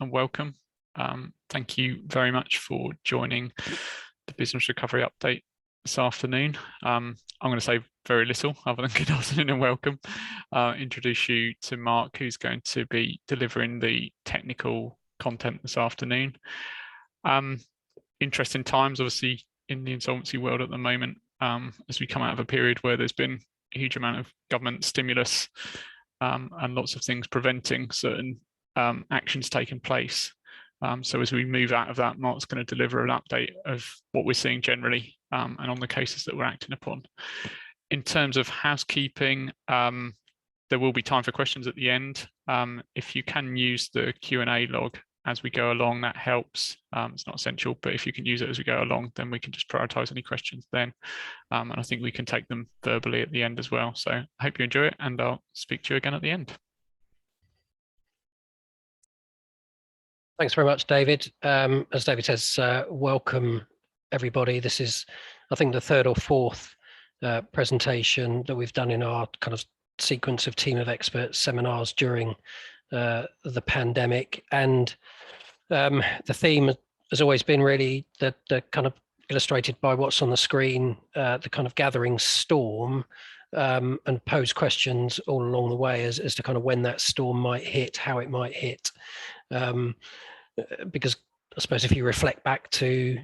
and welcome. Thank you very much for joining the Business Recovery Update this afternoon. I'm going to say very little other than good afternoon and welcome. Introduce you to Mark, who's going to be delivering the technical content this afternoon. Interesting times, obviously, in the insolvency world at the moment, as we come out of a period where there's been a huge amount of government stimulus and lots of things preventing certain actions taking place. So as we move out of that, Mark's going to deliver an update of what we're seeing generally and on the cases that we're acting upon. In terms of housekeeping, there will be time for questions at the end. If you can use the Q&A log as we go along, that helps. It's not essential, but if you can use it as we go along, then we can just prioritize any questions then. And I think we can take them verbally at the end as well. So I hope you enjoy it, and I'll speak to you again at the end. Thanks very much, David. As David says, welcome everybody. This is, I think, the third or fourth presentation that we've done in our kind of sequence of team of experts seminars during the pandemic, and the theme has always been really the kind of illustrated by what's on the screen, the kind of gathering storm, and pose questions all along the way as to kind of when that storm might hit, how it might hit, because I suppose if you reflect back to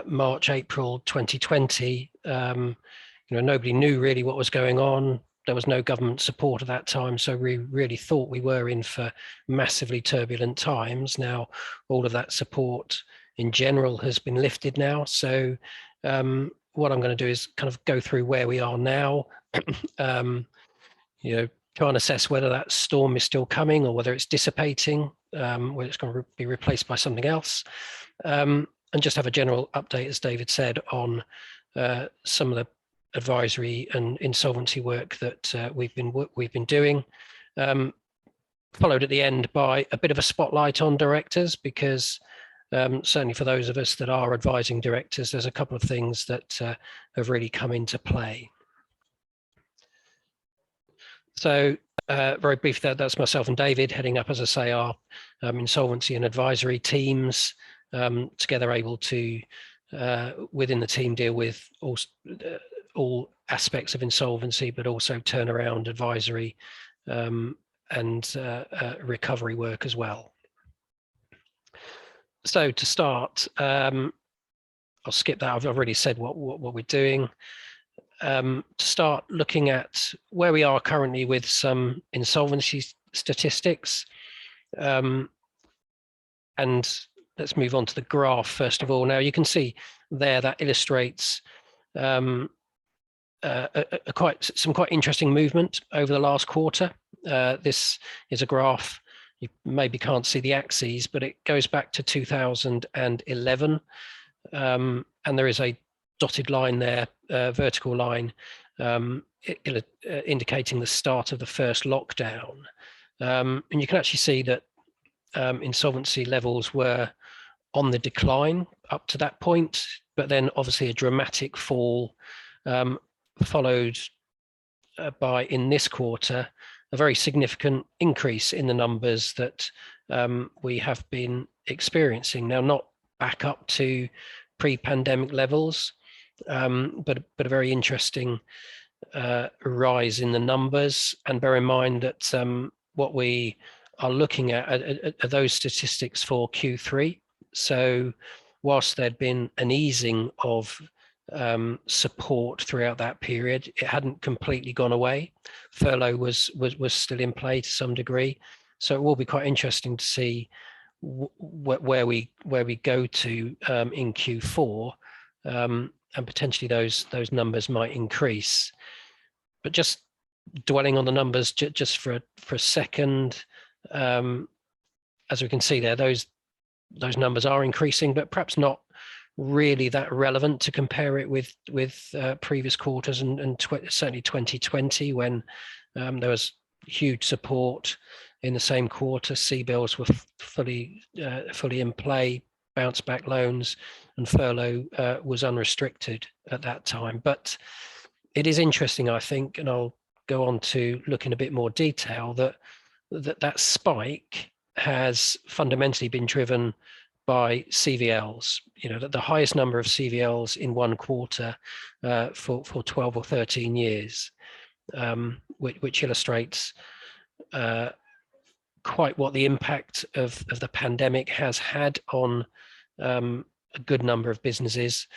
March, April 2020, nobody knew really what was going on. There was no government support at that time, so we really thought we were in for massively turbulent times. Now, all of that support in general has been lifted now. So what I'm going to do is kind of go through where we are now, try and assess whether that storm is still coming or whether it's dissipating, whether it's going to be replaced by something else, and just have a general update, as David said, on some of the advisory and insolvency work that we've been doing, followed at the end by a bit of a spotlight on directors, because certainly for those of us that are advising directors, there's a couple of things that have really come into play. So very briefly, that's myself and David heading up, as I say, our insolvency and advisory teams, together able to, within the team, deal with all aspects of insolvency, but also turnaround, advisory, and recovery work as well. So to start, I'll skip that. I've already said what we're doing. To start looking at where we are currently with some insolvency statistics, and let's move on to the graph first of all. Now you can see there that illustrates some quite interesting movement over the last quarter. This is a graph. You maybe can't see the axes, but it goes back to 2011, and there is a dotted line there, vertical line, indicating the start of the first lockdown. And you can actually see that insolvency levels were on the decline up to that point, but then obviously a dramatic fall, followed by, in this quarter, a very significant increase in the numbers that we have been experiencing. Now, not back up to pre-pandemic levels, but a very interesting rise in the numbers. And bear in mind that what we are looking at are those statistics for Q3. So whilst there'd been an easing of support throughout that period, it hadn't completely gone away. Furlough was still in play to some degree. So it will be quite interesting to see where we go to in Q4, and potentially those numbers might increase. But just dwelling on the numbers just for a second, as we can see there, those numbers are increasing, but perhaps not really that relevant to compare it with previous quarters, and certainly 2020, when there was huge support in the same quarter. CBILS were fully in play, bounce back loans, and furlough was unrestricted at that time. But it is interesting, I think, and I'll go on to look in a bit more detail, that spike has fundamentally been driven by CVLs. The highest number of CVLs in one quarter for 12 or 13 years, which illustrates quite what the impact of the pandemic has had on a good number of businesses,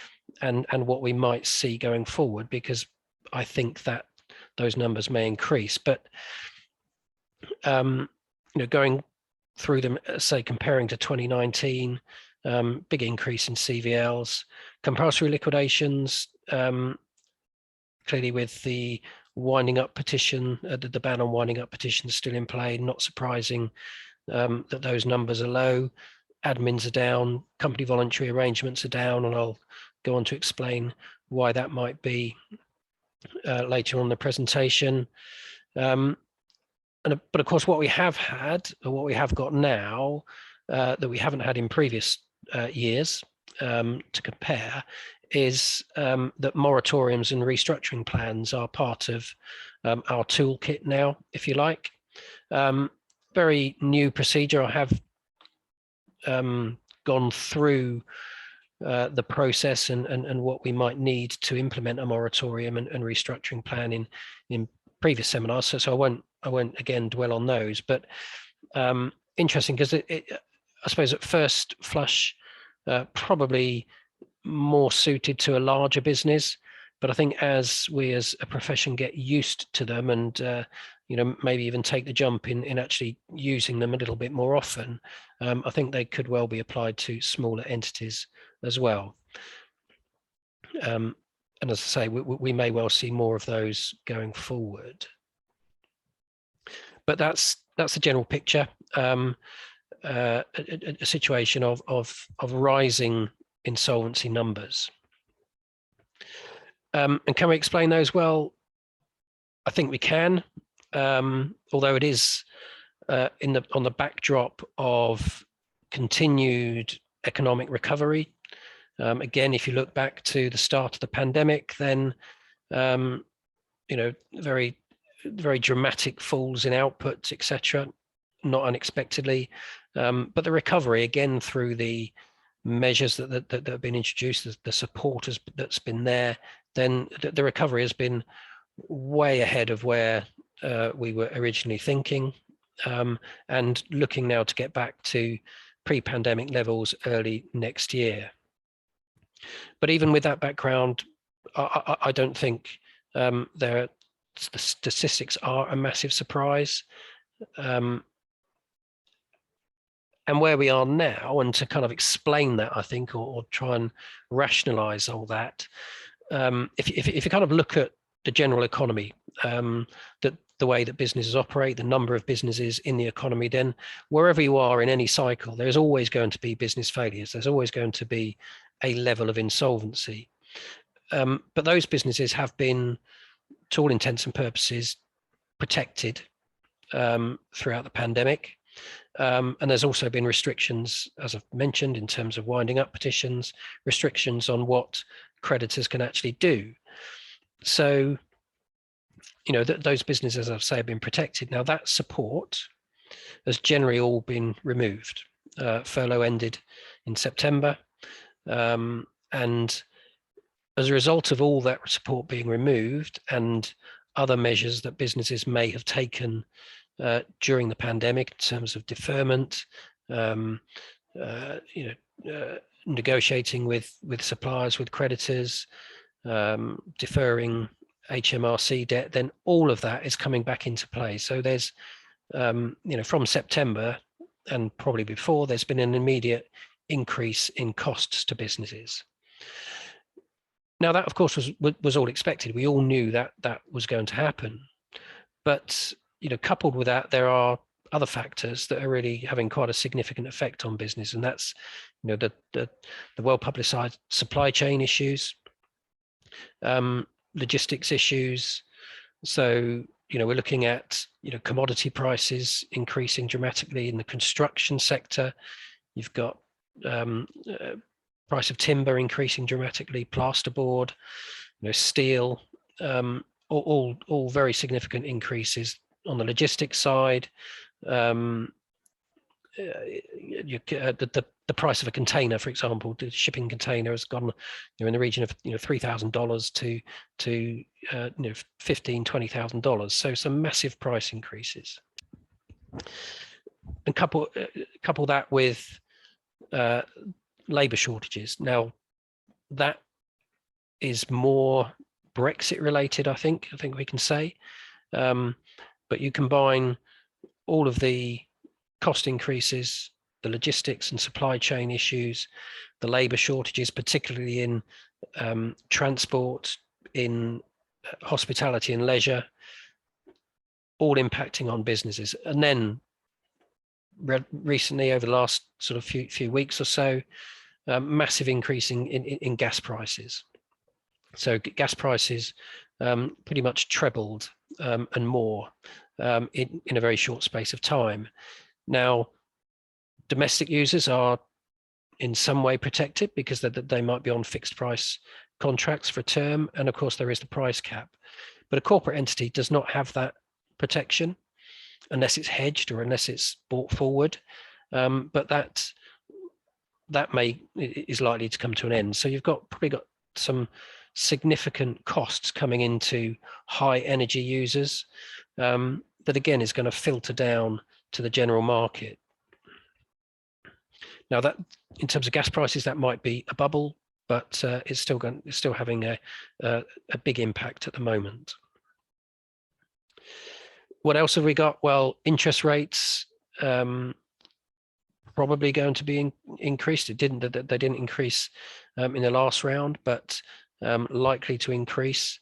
and what we might see going forward, because I think that those numbers may increase. But going through them, say comparing to 2019, big increase in CVLs, compulsory liquidations, clearly with the winding up petition, the ban on winding up petitions still in play, not surprising that those numbers are low. Admins are down, company voluntary arrangements are down, and I'll go on to explain why that might be later on in the presentation. But of course, what we have had, or what we have got now, that we haven't had in previous years to compare, is that moratoriums and restructuring plans are part of our toolkit now, if you like. Very new procedure. I have gone through the process and what we might need to implement a moratorium and restructuring plan in previous seminars. So I won't again dwell on those. But interesting, because I suppose at first flush, probably more suited to a larger business. But I think as we as a profession get used to them, and maybe even take the jump in actually using them a little bit more often, I think they could well be applied to smaller entities as well. And as I say, we may well see more of those going forward. But that's the general picture. A situation of rising insolvency numbers. And can we explain those? Well, I think we can, although it is on the backdrop of continued economic recovery. Again, if you look back to the start of the pandemic, then very, very dramatic falls in outputs, etc., not unexpectedly. But the recovery, again, through the measures that have been introduced, the support that's been there, then the recovery has been way ahead of where we were originally thinking, and looking now to get back to pre-pandemic levels early next year. But even with that background, I don't think the statistics are a massive surprise. And where we are now, and to kind of explain that, I think, or try and rationalize all that, if you kind of look at the general economy, the way that businesses operate, the number of businesses in the economy, then wherever you are in any cycle, there's always going to be business failures. There's always going to be a level of insolvency. But those businesses have been, to all intents and purposes, protected throughout the pandemic. And there's also been restrictions, as I've mentioned, in terms of winding up petitions, restrictions on what creditors can actually do. So, those businesses, as I've said, have been protected. Now, that support has generally all been removed. Furlough ended in September. And as a result of all that support being removed and other measures that businesses may have taken during the pandemic in terms of deferment, negotiating with suppliers, with creditors, deferring HMRC debt, then all of that is coming back into play. So there's, from September and probably before, there's been an immediate increase in costs to businesses. Now, that, of course, was all expected. We all knew that was going to happen. But coupled with that, there are other factors that are really having quite a significant effect on business, and that's the well-publicized supply chain issues, logistics issues. So we're looking at commodity prices increasing dramatically in the construction sector. You've got price of timber increasing dramatically, plasterboard, steel, all very significant increases on the logistics side. the price of a container, for example, the shipping container has gone, in the region of $3,000 to $15,000-$20,000. So some massive price increases. And couple that with labour shortages. Now, that is more Brexit related, I think we can say. But you combine all of the cost increases, the logistics and supply chain issues, the labour shortages, particularly in transport, in hospitality and leisure, all impacting on businesses. And then recently, over the last sort of few weeks or so, massive increase in gas prices. So gas prices pretty much trebled and more in a very short space of time. Now, domestic users are in some way protected because they might be on fixed price contracts for a term, and of course there is the price cap. But a corporate entity does not have that protection unless it's hedged or unless it's bought forward. But that is likely to come to an end. So you've probably got some significant costs coming into high energy users that again is going to filter down to the general market. Now, that in terms of gas prices, that might be a bubble, but it's still having a big impact at the moment. What else have we got? Well, interest rates probably going to be increased. They didn't increase in the last round, but likely to increase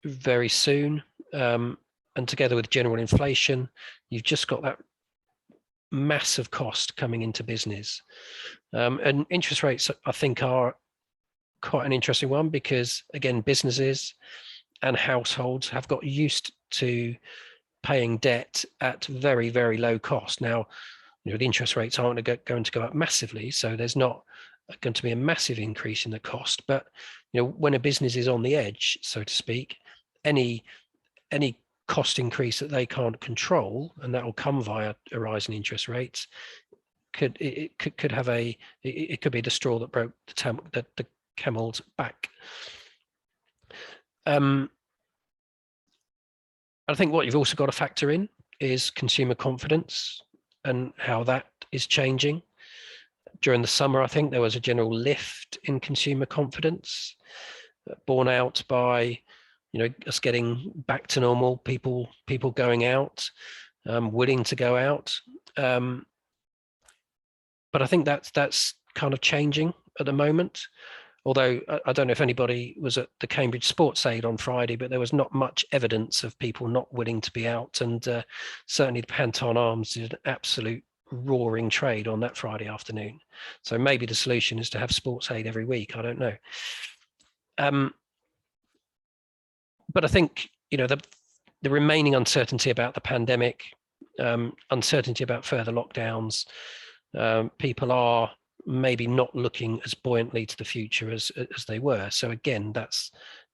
very soon. And together with general inflation, you've just got that massive cost coming into business. And interest rates, I think, are quite an interesting one because, again, businesses and households have got used to paying debt at very, very low cost. Now, the interest rates aren't going to go up massively, so there's not going to be a massive increase in the cost. But when a business is on the edge, so to speak, any cost increase that they can't control, and that will come via a rise in interest rates, could be the straw that broke the camel's back. I think what you've also got to factor in is consumer confidence and how that is changing. During the summer, I think there was a general lift in consumer confidence, borne out by us getting back to normal, people going out, willing to go out. But I think that's kind of changing at the moment. Although I don't know if anybody was at the Cambridge Sports Aid on Friday, but there was not much evidence of people not willing to be out. And certainly the Panton Arms did an absolute roaring trade on that Friday afternoon. So maybe the solution is to have Sports Aid every week. I don't know. But I think, the remaining uncertainty about the pandemic, uncertainty about further lockdowns, people are maybe not looking as buoyantly to the future as they were. So again, that's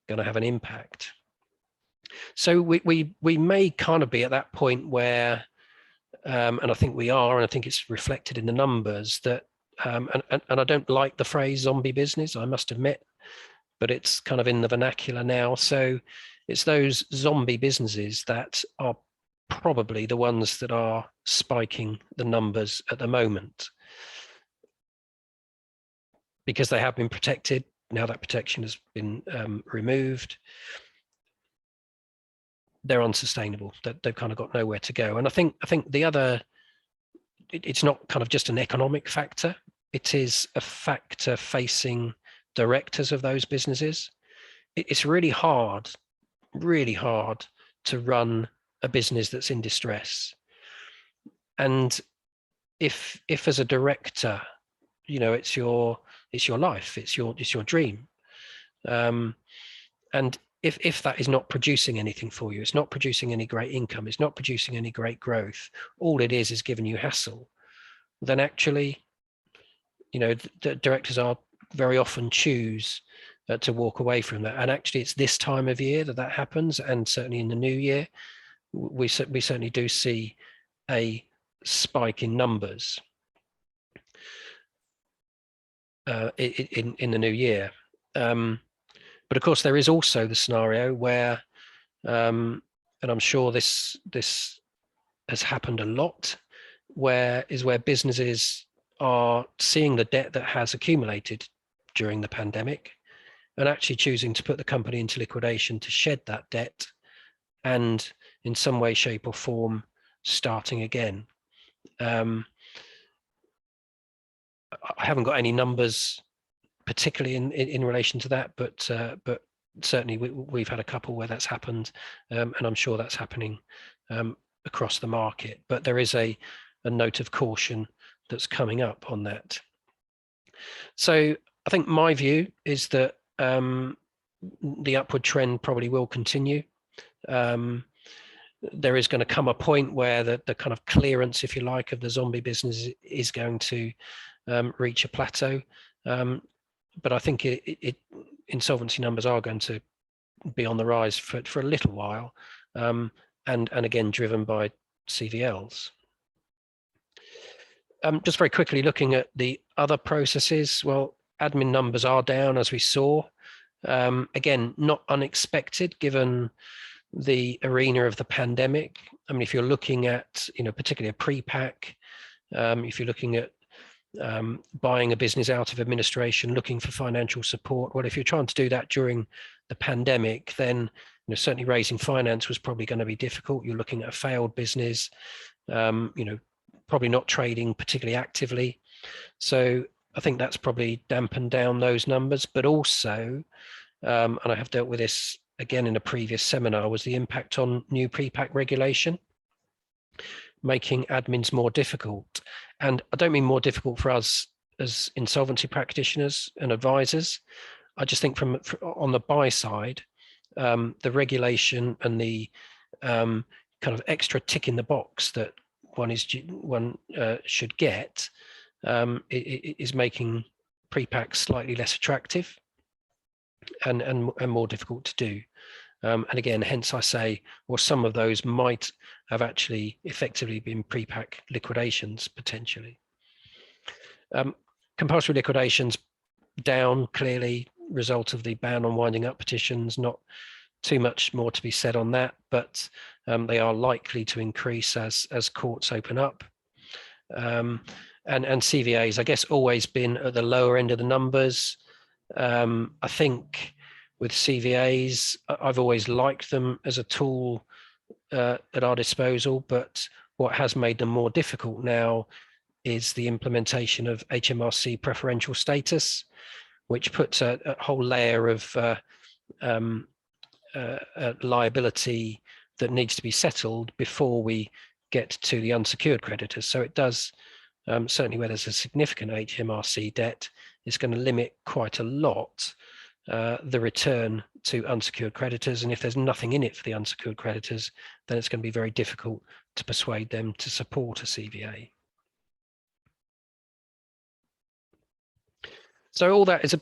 going to have an impact. So we may kind of be at that point where, and I think we are, and I think it's reflected in the numbers that, and I don't like the phrase zombie business, I must admit, but it's kind of in the vernacular now. So it's those zombie businesses that are probably the ones that are spiking the numbers at the moment, because they have been protected. Now that protection has been removed, they're unsustainable. They've kind of got nowhere to go. And I think the other, it's not kind of just an economic factor. It is a factor facing directors of those businesses. It's really hard to run a business that's in distress. And if as a director, it's your life, it's your dream, and if that is not producing anything for you, it's not producing any great income, it's not producing any great growth, all it is giving you hassle, then actually, the directors are very often choose to walk away from that. And actually, it's this time of year that happens, and certainly in the new year, we certainly do see a spike in numbers in the new year. But of course, there is also the scenario where, and I'm sure this has happened a lot, where businesses are seeing the debt that has accumulated during the pandemic and actually choosing to put the company into liquidation to shed that debt and in some way, shape or form starting again. I haven't got any numbers particularly in relation to that, but certainly we've had a couple where that's happened, and I'm sure that's happening across the market. But there is a note of caution that's coming up on that. So I think my view is that the upward trend probably will continue. There is going to come a point where the kind of clearance, if you like, of the zombie business is going to reach a plateau. But I think insolvency numbers are going to be on the rise for a little while, and again driven by CVLs. Just very quickly looking at the other processes, well, admin numbers are down, as we saw. Again, not unexpected given the arena of the pandemic. I mean, if you're looking at, particularly a pre-pack, if you're looking at buying a business out of administration, looking for financial support, well, if you're trying to do that during the pandemic, then certainly raising finance was probably going to be difficult. You're looking at a failed business, probably not trading particularly actively. So I think that's probably dampened down those numbers. But also, and I have dealt with this again in a previous seminar, was the impact on new pre-pack regulation, making admins more difficult. And I don't mean more difficult for us as insolvency practitioners and advisors. I just think from on the buy side, the regulation and the kind of extra tick in the box that one should get is making pre-packs slightly less attractive and more difficult to do. And again, hence I say, well, some of those might have actually effectively been pre-pack liquidations potentially. Compulsory liquidations down, clearly result of the ban on winding up petitions. Not too much more to be said on that, but they are likely to increase as courts open up. And CVAs, I guess, always been at the lower end of the numbers. I think with CVAs, I've always liked them as a tool at our disposal, but what has made them more difficult now is the implementation of HMRC preferential status, which puts a whole layer of liability that needs to be settled before we get to the unsecured creditors. So it does, certainly where there's a significant HMRC debt, it's going to limit quite a lot the return to unsecured creditors. And if there's nothing in it for the unsecured creditors, then it's going to be very difficult to persuade them to support a CVA. So all that is a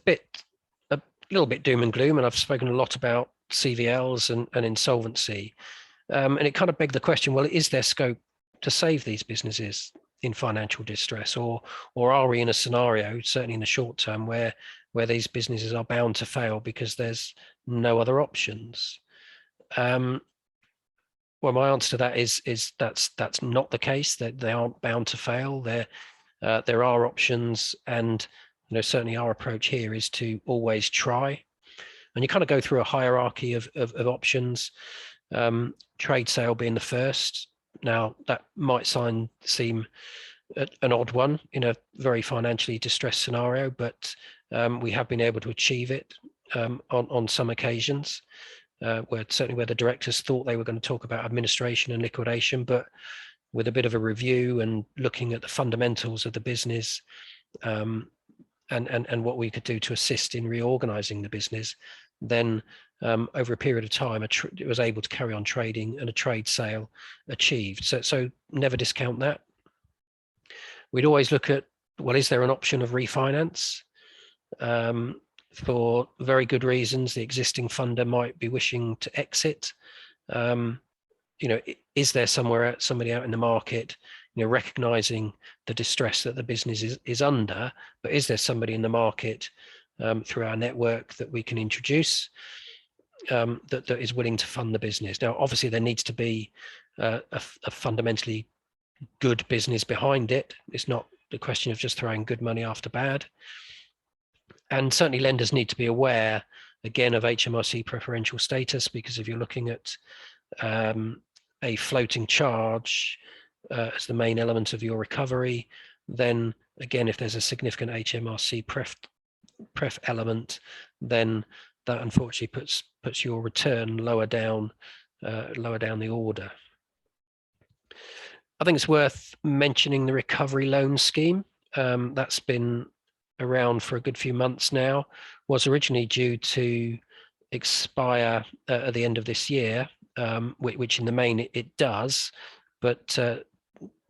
little bit doom and gloom, and I've spoken a lot about CVLs and insolvency. And it kind of begged the question, well, is there scope to save these businesses in financial distress, or are we in a scenario, certainly in the short term, where these businesses are bound to fail because there's no other options? Well, my answer to that is that's not the case. That they aren't bound to fail. There are options, and certainly our approach here is to always try. And you kind of go through a hierarchy of options. Trade sale being the first. Now that might seem an odd one in a very financially distressed scenario, but we have been able to achieve it on some occasions, where the directors thought they were going to talk about administration and liquidation, but with a bit of a review and looking at the fundamentals of the business and what we could do to assist in reorganizing the business, then over a period of time, it was able to carry on trading and a trade sale achieved. So never discount that. We'd always look at, well, is there an option of refinance? For very good reasons, the existing funder might be wishing to exit. Is there somebody out in the market, recognizing the distress that the business is under, but is there somebody in the market through our network that we can introduce that is willing to fund the business? Now, obviously, there needs to be a fundamentally good business behind it. It's not the question of just throwing good money after bad. And certainly lenders need to be aware, again, of HMRC preferential status, because if you're looking at a floating charge as the main element of your recovery, then again, if there's a significant HMRC pref element, then that unfortunately puts your return lower down the order. I think it's worth mentioning the recovery loan scheme. That's been around for a good few months now. Was originally due to expire at the end of this year, which in the main it does, but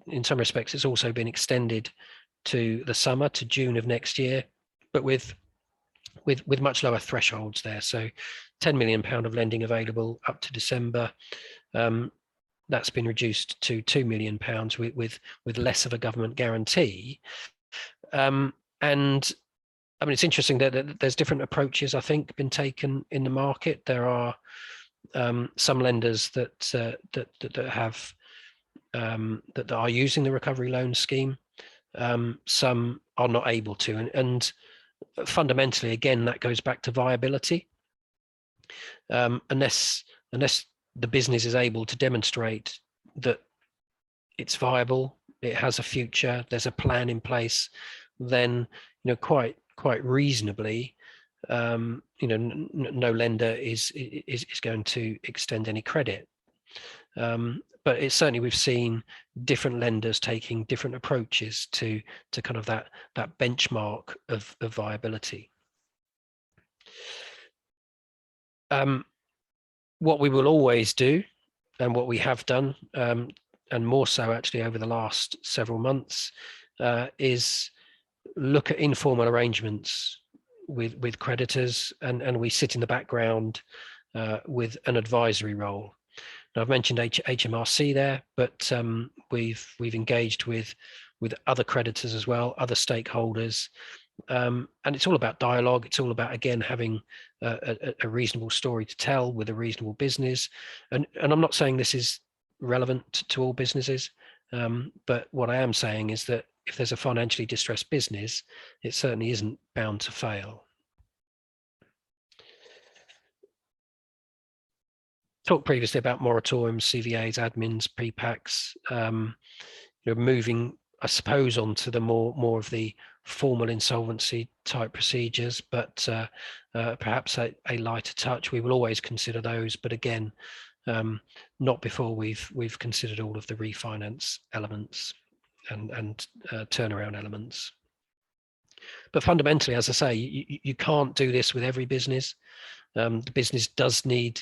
in some respects it's also been extended to the summer, to June of next year, but with much lower thresholds there. So £10 million of lending available up to December. That's been reduced to £2 million with less of a government guarantee. And I mean, it's interesting that there's different approaches, I think, been taken in the market. There are some lenders that have that are using the recovery loan scheme. Some are not able to, and fundamentally, again, that goes back to viability. Unless the business is able to demonstrate that it's viable, it has a future, there's a plan in place, then quite reasonably, no lender is going to extend any credit. But it's certainly, we've seen different lenders taking different approaches to kind of that benchmark of viability. What we will always do, and what we have done, and more so actually over the last several months, is look at informal arrangements with creditors, and we sit in the background with an advisory role. Now, I've mentioned HMRC there, but we've engaged with other creditors as well, other stakeholders, and it's all about dialogue. It's all about, again, having a reasonable story to tell with a reasonable business. And I'm not saying this is relevant to all businesses, but what I am saying is that if there's a financially distressed business, it certainly isn't bound to fail. Talked previously about moratoriums, CVAs, admins, pre-packs, moving, I suppose, onto the more of the formal insolvency type procedures, but perhaps a lighter touch. We will always consider those, but again, not before we've considered all of the refinance elements and turnaround elements. But fundamentally, as I say, you can't do this with every business. The business does need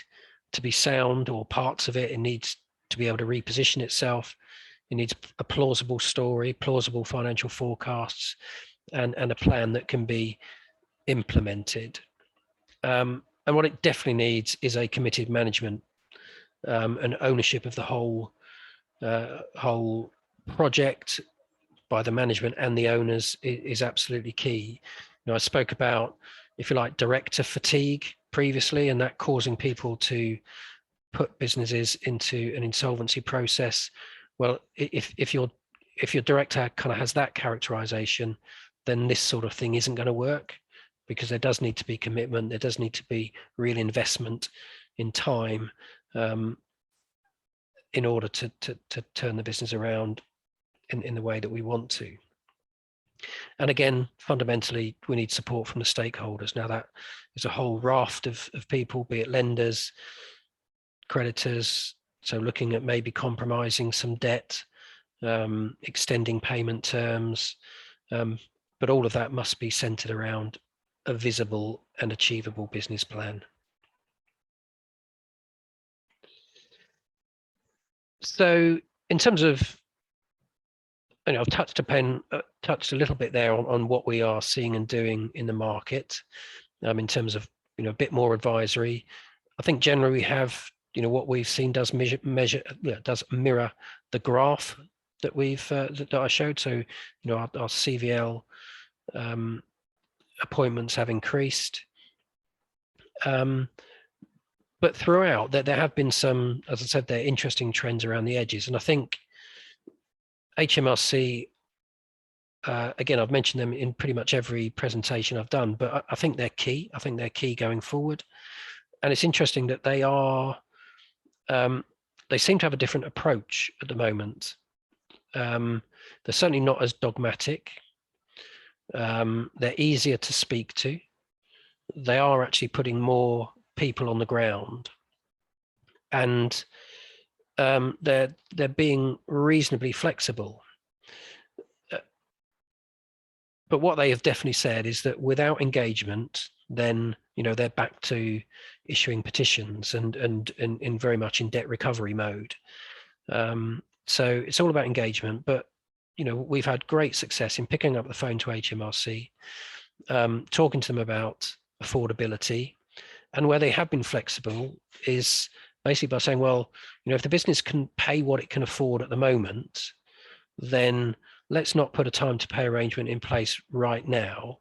to be sound, or parts of it. It needs to be able to reposition itself. It needs a plausible story, plausible financial forecasts, and a plan that can be implemented. And what it definitely needs is a committed management, and ownership of the whole project by the management and the owners is absolutely key. I spoke about, if you like, director fatigue previously, and that causing people to put businesses into an insolvency process. Well, if your director kind of has that characterization, then this sort of thing isn't going to work, because there does need to be commitment. There does need to be real investment in time in order to turn the business around in the way that we want to. And again, fundamentally, we need support from the stakeholders. Now, that is a whole raft of people, be it lenders, creditors, so looking at maybe compromising some debt, extending payment terms, but all of that must be centered around a visible and achievable business plan. So in terms of, I've touched a little bit there on what we are seeing and doing in the market, in terms of a bit more advisory. I think generally we have what we've seen does mirror the graph that we've that I showed. So, you know, our CVL appointments have increased. But throughout, there have been some, as I said, there are interesting trends around the edges. And I think HMRC, again, I've mentioned them in pretty much every presentation I've done, but I think they're key. I think they're key going forward. And it's interesting that they are, they seem to have a different approach at the moment. They're certainly not as dogmatic. They're easier to speak to. They are actually putting more people on the ground, and they're being reasonably flexible. But what they have definitely said is that without engagement, then, you know, they're back to issuing petitions and very much in debt recovery mode. So it's all about engagement. But, you know, we've had great success in picking up the phone to HMRC, talking to them about affordability, and where they have been flexible is basically by saying, well, you know, if the business can pay what it can afford at the moment, then let's not put a time to pay arrangement in place right now.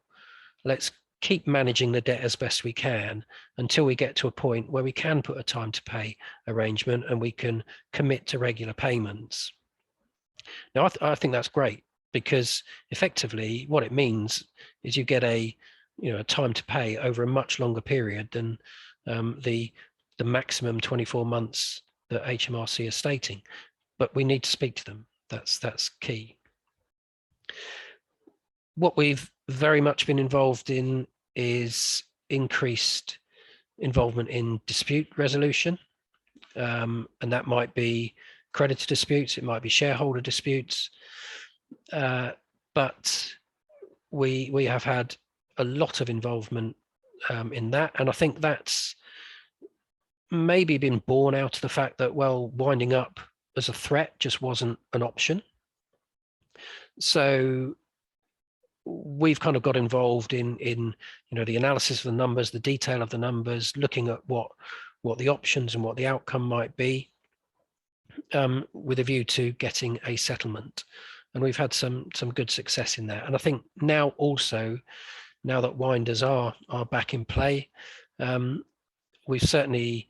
Let's keep managing the debt as best we can until we get to a point where we can put a time to pay arrangement and we can commit to regular payments. Now, I think that's great, because effectively what it means is you get a time to pay over a much longer period than the maximum 24 months that HMRC is stating. But we need to speak to them. That's key. What we've very much been involved in is increased involvement in dispute resolution, and that might be creditor disputes, it might be shareholder disputes, but we have had a lot of involvement in that, and I think that's maybe been born out of the fact that, well, winding up as a threat just wasn't an option. So we've kind of got involved in the analysis of the numbers, the detail of the numbers, looking at what the options and what the outcome might be, with a view to getting a settlement. And we've had some good success in that. And I think now that winders are back in play, we've certainly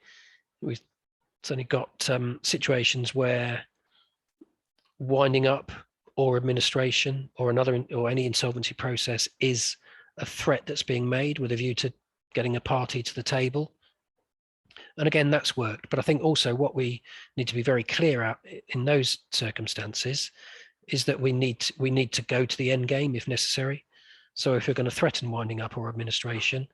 got situations where winding up or administration or any insolvency process is a threat that's being made with a view to getting a party to the table. And again, that's worked. But I think also what we need to be very clear out in those circumstances is that we need to go to the end game if necessary. So if we're going to threaten winding up or administration,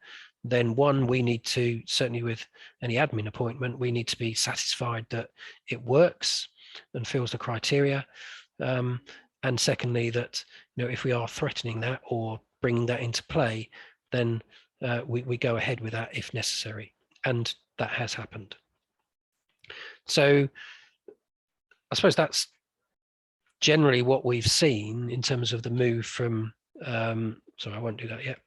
then one, we need to, certainly with any admin appointment, we need to be satisfied that it works and fills the criteria. And secondly, that if we are threatening that or bringing that into play, then we go ahead with that if necessary, and that has happened. So I suppose that's generally what we've seen in terms of the move from. Sorry, I won't do that yet.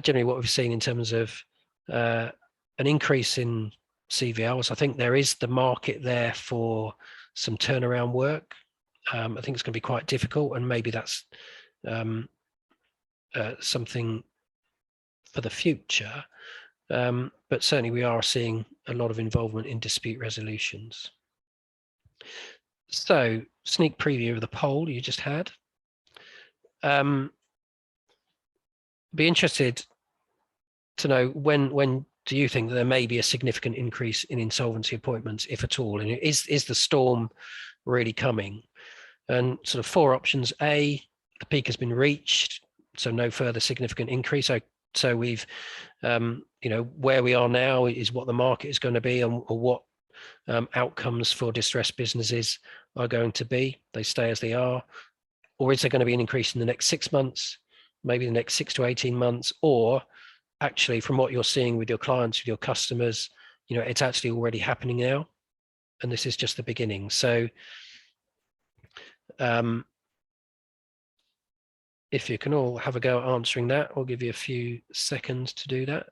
Generally, what we've seen in terms of an increase in CVLs. I think there is the market there for some turnaround work. I think it's going to be quite difficult, and maybe that's something for the future. But certainly we are seeing a lot of involvement in dispute resolutions. So, sneak preview of the poll you just had. Be interested to know when do you think that there may be a significant increase in insolvency appointments, if at all? And is the storm really coming? And sort of four options: A, the peak has been reached, so no further significant increase. So we've, where we are now is what the market is going to be, or what outcomes for distressed businesses are going to be. They stay as they are, or is there going to be an increase in the next 6 months, maybe the next 6 to 18 months, or actually from what you're seeing with your clients, with your customers, it's actually already happening now, and this is just the beginning. So if you can all have a go at answering that, I'll give you a few seconds to do that.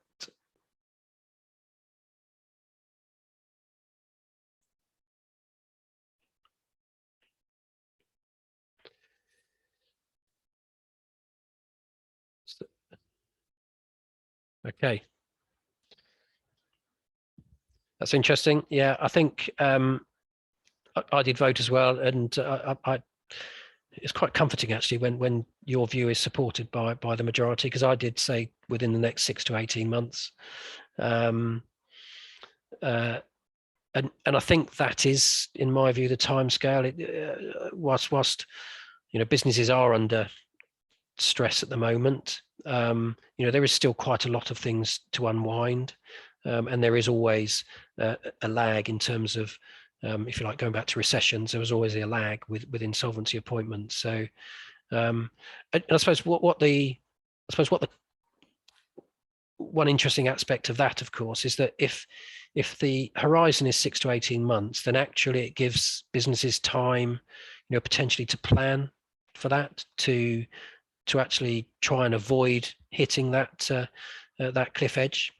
Okay. That's interesting. Yeah, I think I did vote as well, and it's quite comforting actually when your view is supported by the majority, because I did say within the next 6 to 18 months. And I think that is, in my view, the timescale. Whilst businesses are under stress at the moment, there is still quite a lot of things to unwind, and there is always a lag in terms of, if you like, going back to recessions. There was always a lag with insolvency appointments. So, and I suppose what the one interesting aspect of that, of course, is that if the horizon is 6 to 18 months, then actually it gives businesses time, potentially to plan for that, to actually try and avoid hitting that that cliff edge.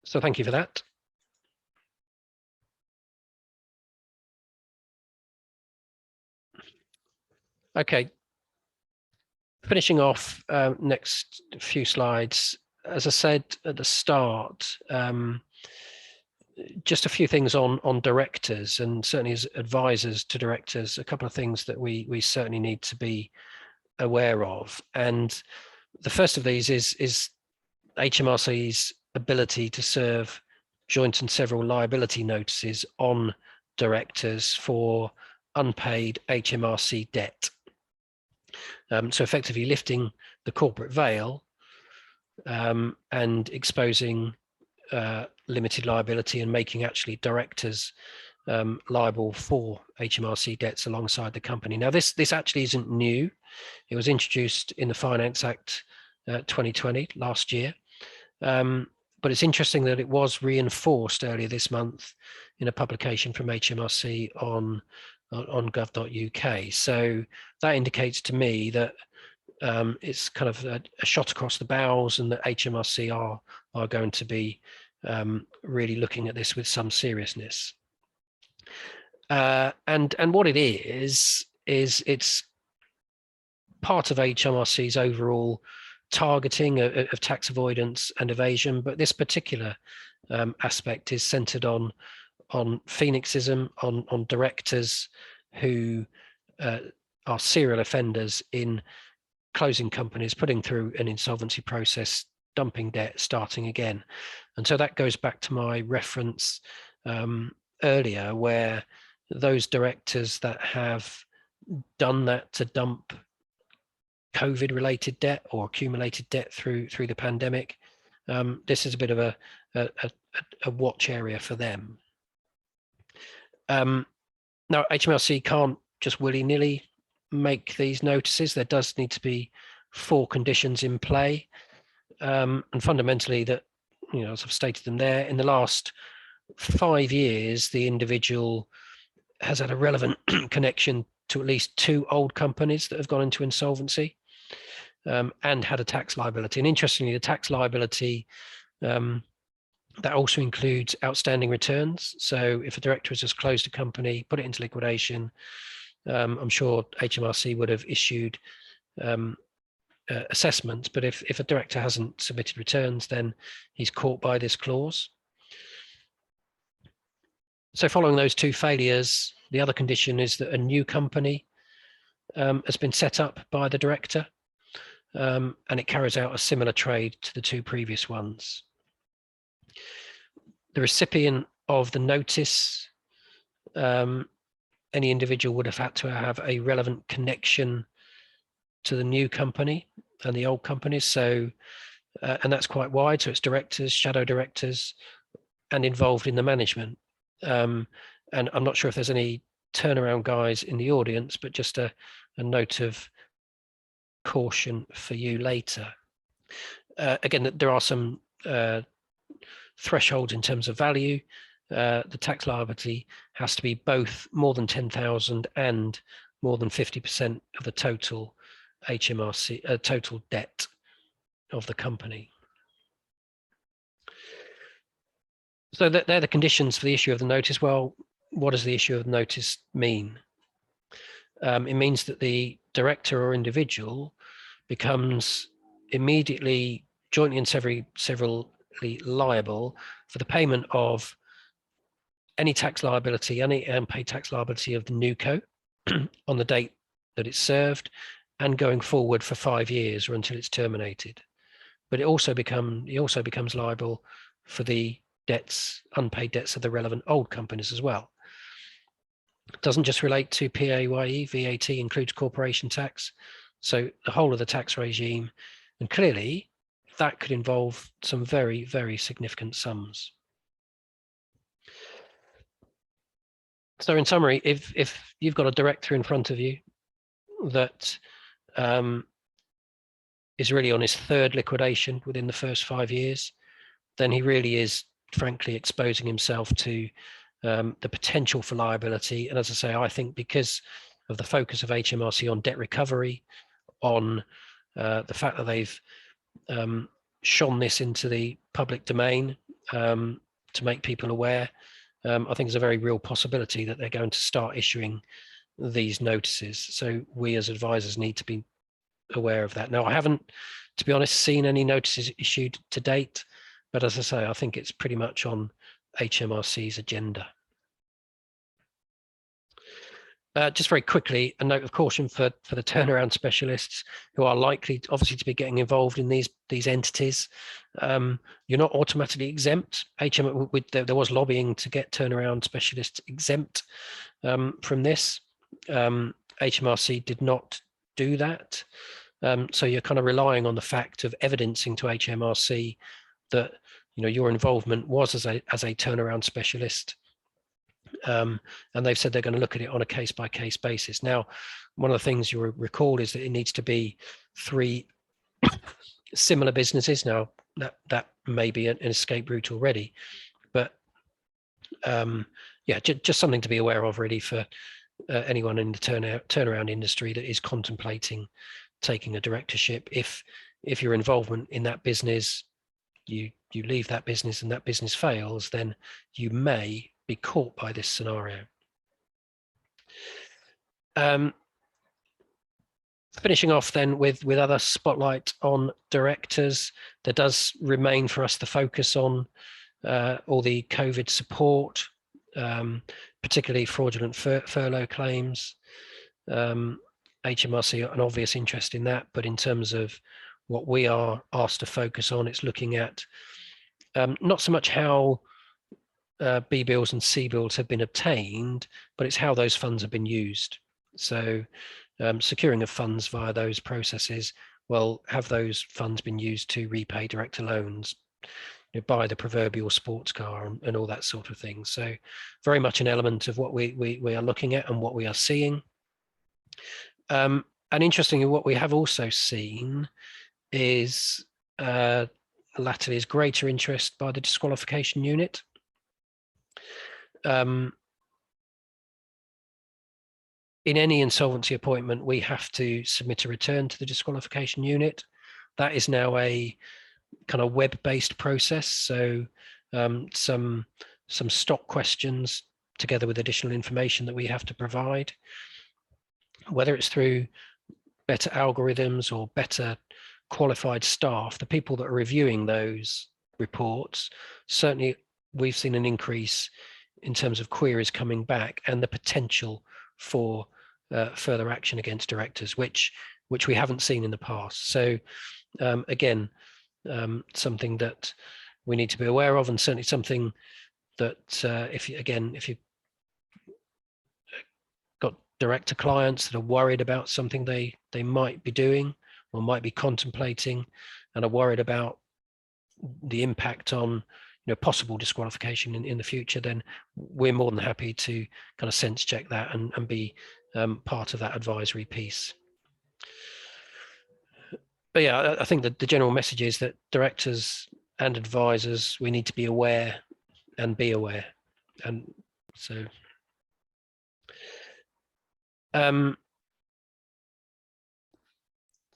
So thank you for that. Okay. Finishing off, next few slides. As I said at the start, just a few things on directors, and certainly as advisors to directors, a couple of things that we certainly need to be aware of. And the first of these is HMRC's ability to serve joint and several liability notices on directors for unpaid HMRC debt. So effectively lifting the corporate veil and exposing limited liability, and making actually directors liable for HMRC debts alongside the company. Now, this actually isn't new. It was introduced in the Finance Act 2020 last year. But it's interesting that it was reinforced earlier this month in a publication from HMRC on gov.uk. So that indicates to me that it's kind of a shot across the bows, and that HMRC are going to be really looking at this with some seriousness. And what it is it's part of HMRC's overall targeting of tax avoidance and evasion, but this particular aspect is centered on phoenixism, on directors who are serial offenders in closing companies, putting through an insolvency process, dumping debt, starting again. And so that goes back to my reference earlier, where those directors that have done that to dump COVID-related debt or accumulated debt through the pandemic, this is a bit of a watch area for them. Now, HMRC can't just willy-nilly make these notices. There does need to be 4 conditions in play, and fundamentally that, as I've stated them there, in the last 5 years, the individual has had a relevant connection to at least 2 old companies that have gone into insolvency, and had a tax liability. And interestingly, the tax liability that also includes outstanding returns. So if a director has just closed a company, put it into liquidation, I'm sure HMRC would have issued assessments, but if a director hasn't submitted returns, then he's caught by this clause. So following those 2 failures, the other condition is that a new company has been set up by the director, and it carries out a similar trade to the 2 previous ones. The recipient of the notice, any individual would have had to have a relevant connection to the new company and the old companies. So, and that's quite wide. So it's directors, shadow directors, and involved in the management. And I'm not sure if there's any turnaround guys in the audience, but just a note of caution for you later. Again, there are some thresholds in terms of value. The tax liability has to be both more than 10,000 and more than 50% of the total HMRC total debt of the company. So they're the conditions for the issue of the notice. Well, what does the issue of the notice mean? It means that the director or individual becomes immediately jointly and severally liable for the payment of any tax liability, any unpaid tax liability of the NewCo on the date that it's served, and going forward for 5 years or until it's terminated. But it also becomes liable for the unpaid debts of the relevant old companies as well. It doesn't just relate to PAYE, VAT includes corporation tax, so the whole of the tax regime, and clearly that could involve some very, very significant sums. So in summary, if you've got a director in front of you that is really on his third liquidation within the first 5 years, then he really is frankly exposing himself to the potential for liability. And as I say, I think because of the focus of HMRC on debt recovery, on the fact that they've shone this into the public domain to make people aware, I think there's a very real possibility that they're going to start issuing these notices. So we as advisors need to be aware of that. Now, I haven't, to be honest, seen any notices issued to date, but as I say, I think it's pretty much on HMRC's agenda. Just very quickly, a note of caution for the turnaround specialists who are likely, obviously, to be getting involved in these entities. You're not automatically exempt. There was lobbying to get turnaround specialists exempt from this. HMRC did not do that. So you're kind of relying on the fact of evidencing to HMRC that your involvement was as a turnaround specialist. And they've said they're going to look at it on a case-by-case basis. Now, one of the things you'll recall is that it needs to be 3 similar businesses. Now, that may be an escape route already, but yeah, just something to be aware of really for anyone in the turnaround industry that is contemplating taking a directorship. If your involvement in that business, you leave that business and that business fails, then you may be caught by this scenario. Finishing off then with other spotlight on directors, there does remain for us the focus on all the COVID support, particularly fraudulent furlough claims. HMRC an obvious interest in that, but in terms of what we are asked to focus on, it's looking at not so much how B bills and C bills have been obtained, but it's how those funds have been used. So securing of funds via those processes, well, have those funds been used to repay director loans, buy the proverbial sports car and all that sort of thing. So very much an element of what we are looking at and what we are seeing. And interestingly, what we have also seen is latterly is greater interest by the disqualification unit. In any insolvency appointment, we have to submit a return to the disqualification unit. That is now a kind of web-based process. So some stock questions together with additional information that we have to provide, whether it's through better algorithms or better qualified staff, the people that are reviewing those reports, certainly we've seen an increase in terms of queries coming back and the potential for further action against directors, which we haven't seen in the past. So again, something that we need to be aware of, and certainly something that if you've got director clients that are worried about something they might be doing or might be contemplating and are worried about the impact on possible disqualification in the future, then we're more than happy to kind of sense check that and be part of that advisory piece. But yeah, I think that the general message is that directors and advisors, we need to be aware and be aware. And so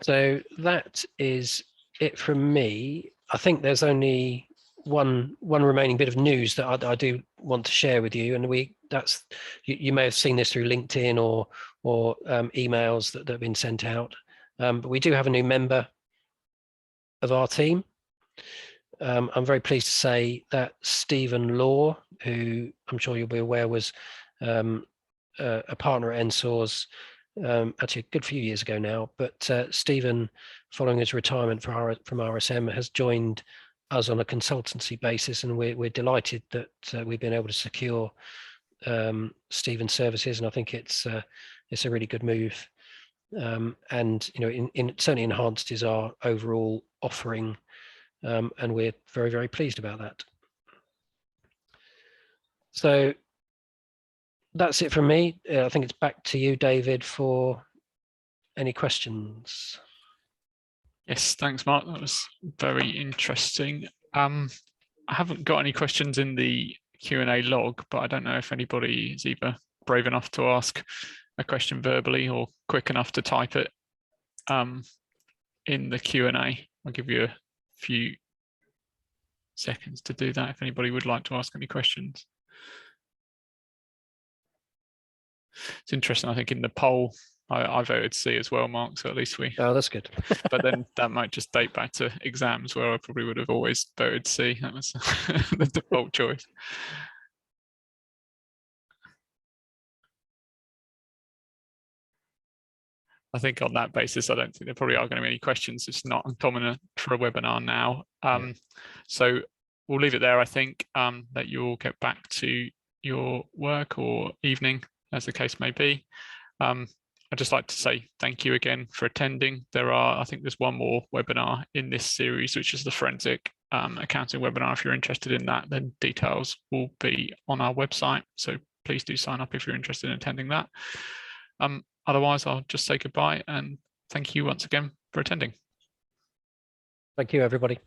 so that is it from me. I think there's only one remaining bit of news that I do want to share with you, and that's you may have seen this through LinkedIn or emails that have been sent out, but we do have a new member of our team. I'm very pleased to say that Stephen Law, who I'm sure you'll be aware was a partner at NSORS actually a good few years ago now, but Stephen, following his retirement from RSM, has joined us on a consultancy basis, and we're delighted that we've been able to secure Stephen's services, and I think it's a really good move, and it certainly enhances our overall offering, and we're very, very pleased about that. So that's it from me. I think it's back to you, David, for any questions. Yes, thanks, Mark. That was very interesting. I haven't got any questions in the Q&A log, but I don't know if anybody is either brave enough to ask a question verbally or quick enough to type it in the Q&A. I'll give you a few seconds to do that if anybody would like to ask any questions. It's interesting, I think in the poll, I voted C as well, Mark, so at least we... Oh, that's good. But then that might just date back to exams where I probably would have always voted C. That was the default choice. I think on that basis, I don't think there probably are going to be any questions. It's not uncommon for a webinar now. So we'll leave it there, I think, that you all get back to your work or evening, as the case may be. I'd just like to say thank you again for attending. I think there's one more webinar in this series, which is the forensic accounting webinar. If you're interested in that, then details will be on our website. So please do sign up if you're interested in attending that. Otherwise, I'll just say goodbye and thank you once again for attending. Thank you, everybody.